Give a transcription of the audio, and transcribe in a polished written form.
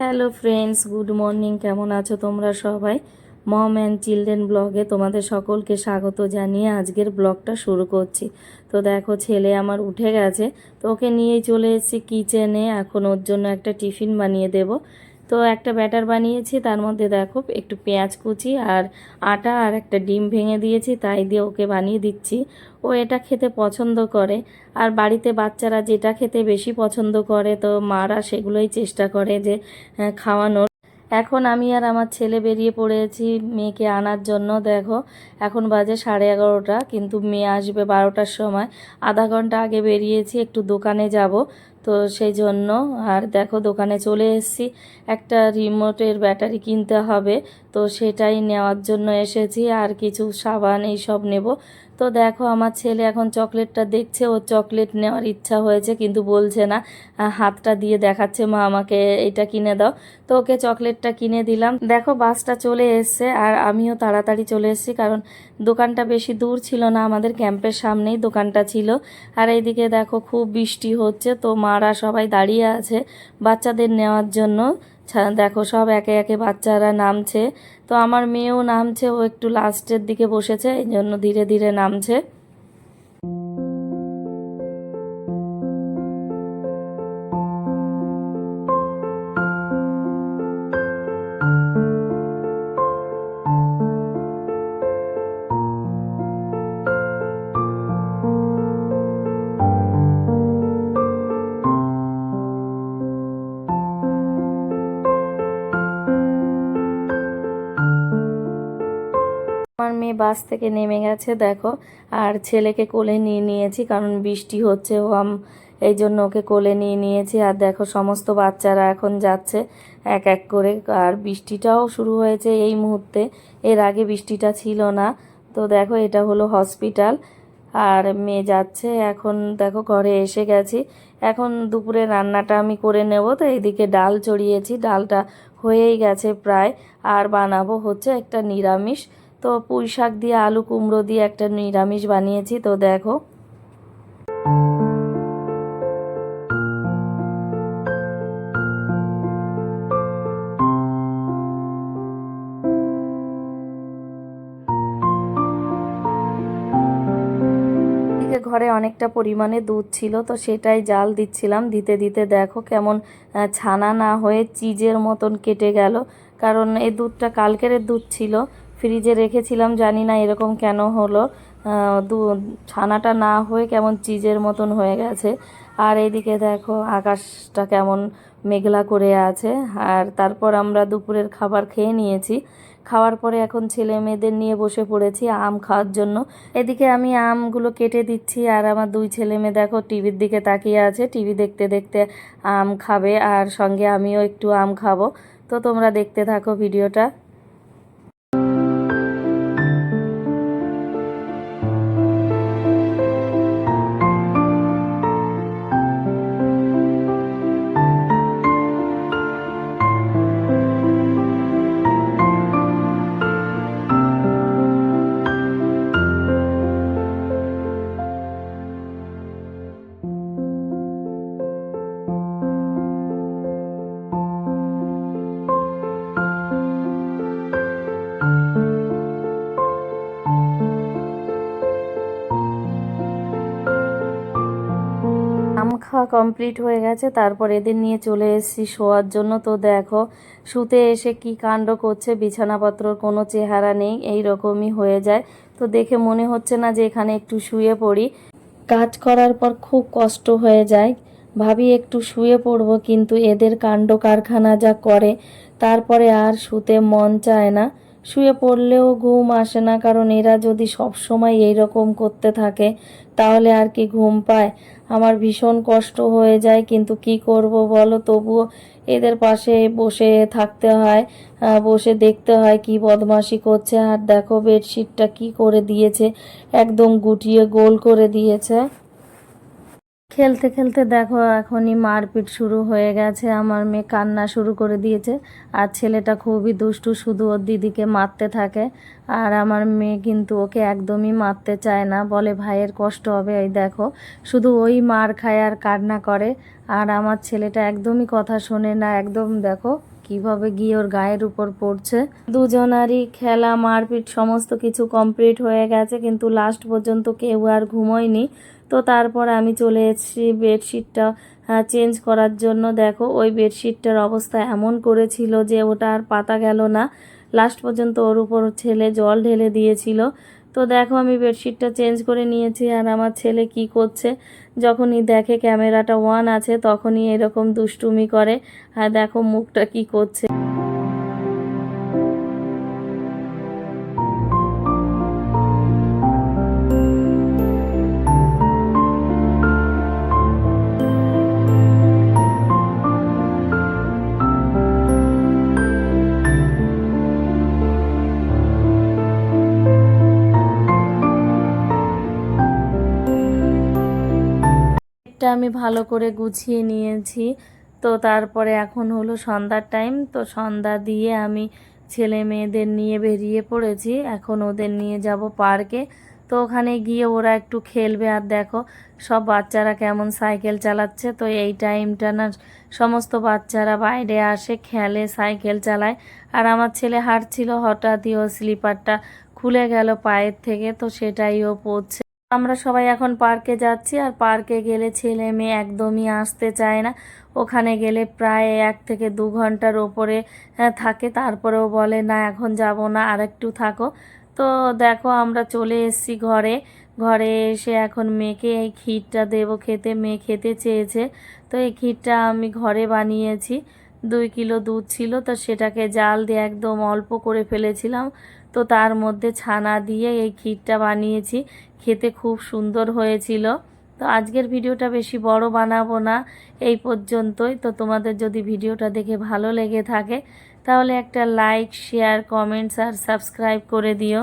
Hello friends, good morning. কেমন আছো তোমরা সবাই? মম অ্যান্ড চিলড্রেন ব্লগে তোমাদের সকলকে স্বাগত জানিয়ে আজকের ব্লগটা শুরু করছি। তো দেখো, ছেলে আমার উঠে গেছে, তো ওকে নিয়েই চলে এসেছি কিচেনে। এখন ওর জন্য একটা টিফিন বানিয়ে দেব। তো একটা ব্যাটার বানিয়েছি, তার মধ্যে দেখো একটু পেঁয়াজ কুচি আর আটা আর একটা ডিম ভেঙে দিয়েছি, তাই দিয়ে ওকে বানিয়ে দিচ্ছি। ও এটা খেতে পছন্দ করে, আর বাড়িতে বাচ্চারা যেটা খেতে বেশি পছন্দ করে তো মারা সেগুলোই চেষ্টা করে যে খাওয়ানোর। এখন আমি আর আমার ছেলে বেরিয়ে পড়েছি মেয়েকে আনার জন্য। দেখো, এখন বাজে 11:30, কিন্তু মেয়ে আসবে 12টার সময়। আধা ঘন্টা আগে বেরিয়েছি, একটু দোকানে যাব, তো সেই জন্য। আর দেখো, দোকানে চলে এসেছি, একটা রিমোটের ব্যাটারি কিনতে হবে, তো সেটাই নেওয়ার জন্য এসেছি। আর কিছু সাবান এইসব নেব। তো দেখো, আমার ছেলে এখন চকলেটটা দেখছে, ও চকলেট নেওয়ার ইচ্ছা হয়েছে কিন্তু বলছে না, হাতটা দিয়ে দেখাচ্ছে মা আমাকে এটা কিনে দাও। তো ওকে চকলেটটা কিনে দিলাম। দেখো, বাসটা চলে এসছে আর আমিও তাড়াতাড়ি চলে এসেছি, কারণ দোকানটা বেশি দূর ছিল না, আমাদের ক্যাম্পের সামনেই দোকানটা ছিল। আর এইদিকে দেখো, খুব বৃষ্টি হচ্ছে, তো মারা সবাই দাঁড়িয়ে আছে বাচ্চাদের নেওয়ার জন্য। দেখো, সব একে একে বাচ্চারা নামছে, তো আমার মেয়েও নামছে, ও একটু লাস্টের দিকে বসেছে, এই জন্য ধীরে ধীরে নামছে। আমার মেয়ে বাস থেকে নেমে গেছে দেখো, আর ছেলেকে কোলে নিয়ে নিয়েছি, কারণ বৃষ্টি হচ্ছে, এই জন্য ওকে কোলে নিয়ে নিয়েছি। আর দেখো, সমস্ত বাচ্চারা এখন যাচ্ছে এক এক করে। আর বৃষ্টিটাও শুরু হয়েছে এই মুহূর্তে, এর আগে বৃষ্টিটা ছিল না। তো দেখো, এটা হলো হসপিটাল, আর মেয়ে যাচ্ছে। এখন দেখো, ঘরে এসে গেছি। এখন দুপুরে রান্নাটা আমি করে নেব। তো এইদিকে ডাল চড়িয়েছি, ডালটা হয়েই গেছে প্রায়। আর বানাবো হচ্ছে একটা নিরামিষ, তো পুঁই শাক দিয়ে আলু কুমড়ো দিয়ে একটা নিরামিষ বানিয়েছি। তো দেখো, এদিকে ঘরে অনেকটা পরিমাণে দুধ ছিল, তো সেটাই জাল দিচ্ছিলাম। দিতে দিতে দেখো কেমন ছানা না হয়ে চিজের মতন কেটে গেল, কারণ এই দুধটা কালকের দুধ ছিল, ফ্রিজে রেখেছিলাম, জানি না এরকম কেন হলো। ছানাটা না হয়ে কেমন চিজের মতন হয়ে গেছে। আর এইদিকে দেখো, আকাশটা কেমন মেঘলা করে আছে। আর তারপর আমরা দুপুরের খাবার খেয়ে নিয়েছি। খাওয়ার পরে এখন ছেলে মেয়েদের নিয়ে বসে পড়েছি আম খাওয়ার জন্য। এদিকে আমি আমগুলো কেটে দিচ্ছি, আর আমার দুই ছেলে মেয়ে দেখো টিভির দিকে তাকিয়ে আছে, টিভি দেখতে দেখতে আম খাবে, আর সঙ্গে আমিও একটু আম খাবো। তো তোমরা দেখতে থাকো ভিডিওটা। আম খাওয়া কমপ্লিট হয়ে গেছে, তারপর এদের নিয়ে চলে এসেছি শোয়ার জন্য। তো দেখো, শুতে এসে কি কাণ্ড করছে, বিছানাপত্রর কোনো চেহারা নেই, এই রকমই হয়ে যায়। তো দেখে মনে হচ্ছে না যে এখানে একটু শুয়ে পড়ি। কাজ করার পর খুব কষ্ট হয়ে যায়, ভাবি একটু শুয়ে পড়বো, কিন্তু এদের কাণ্ড কারখানা যা করে, তারপরে আর শুতে মন চায় না। শুয়ে পড়লেও ঘুম আসে না, কারণ এরা যদি সব সময় এইরকম করতে থাকে তাহলে আর কি ঘুম পায়? আমার ভীষণ কষ্ট হয়ে যায়, কিন্তু কি করব বলো, তবুও এদের পাশে বসে থাকতে হয়, বসে দেখতে হয় কি বদমাশি করছে। আর দেখো, বেডশিটটা কি করে দিয়েছে, একদম গুটিয়ে গোল করে দিয়েছে। খেলতে খেলতে দেখো, এখনই মারপিট শুরু হয়ে গেছে, আমার মেয়ে কান্না শুরু করে দিয়েছে। আর ছেলেটা খুবই দুষ্টু, শুধু ওর দিদিকে মারতে থাকে। আর আমার মেয়ে কিন্তু ওকে একদমই মারতে চায় না, বলে ভাইয়ের কষ্ট হবে। এই দেখো, শুধু ওই মার খায় আর কান্না করে। আর আমার ছেলেটা একদমই কথা শোনে না, একদম দেখো কিভাবে গিয়ে ওর গায়ের উপর পড়ছে। দুজনারই খেলা মারপিট সমস্ত কিছু কমপ্লিট হয়ে গেছে, কিন্তু লাস্ট পর্যন্ত কেউ আর ঘুমোয়নি। তো তারপর আমি চলে এসেছি বেডশিটটা চেঞ্জ করার জন্য। দেখো ওই বেডশিটটার অবস্থা এমন করেছিল যে ওটা আর পাতা গেল না। লাস্ট পর্যন্ত ওর উপর ছেলে জল ঢেলে দিয়েছিল। তো দেখো আমি বেডশিটটা চেঞ্জ করে নিয়েছি, আর আমার ছেলে কি করছে, যখনই দেখে ক্যামেরাটা অন আছে তখনই এরকম দুষ্টুমি করে। আর দেখো মুখটা কি করছে। এটা আমি ভালো করে গুছিয়ে নিয়েছি। তো তারপরে এখন হলো সন্ধ্যার টাইম। তো সন্ধ্যা দিয়ে আমি ছেলে মেয়েদের নিয়ে বেরিয়ে পড়েছি। এখন ওদের নিয়ে যাব পার্কে। তো ওখানে গিয়ে ওরা একটু খেলবে। আর দেখো সব বাচ্চারা কেমন সাইকেল চালাচ্ছে। তো এই টাইমটা না সমস্ত বাচ্চারা বাইরে আসে, খেলে, সাইকেল চালায়। আর আমার ছেলে হাঁটছিল, হঠাৎই ও স্লিপারটা খুলে গেল পায়ের থেকে, তো সেটাই ও পড়ছে। আমরা সবাই এখন পার্কে যাচ্ছি। আর পার্কে গেলে ছেলে মেয়ে একদমই আসতে চায় না। ওখানে গেলে প্রায় 1 থেকে 2 ঘন্টার ওপরে থাকে, তারপরেও বলে না এখন যাব না, আর একটু থাকো। তো দেখো আমরা চলে এসেছি ঘরে। ঘরে এসে এখন মেয়েকে এই ক্ষীরটা দেবো খেতে। মেয়ে খেতে চেয়েছে। তো এই ক্ষীরটা আমি ঘরে বানিয়েছি। 2 কিলো দুধ ছিল, তো সেটাকে জাল দিয়ে একদম অল্প করে ফেলেছিলাম। তো তার মধ্যে ছানা দিয়ে এই ক্ষীরটা বানিয়েছি। খেতে খুব সুন্দর হয়েছিল। তো আজকের ভিডিওটা বেশি বড় বানাবো না, এই পর্যন্তই। তো তোমাদের যদি ভিডিওটা দেখে ভালো লেগে থাকে তাহলে একটা লাইক, শেয়ার, কমেন্টস আর সাবস্ক্রাইব করে দিও।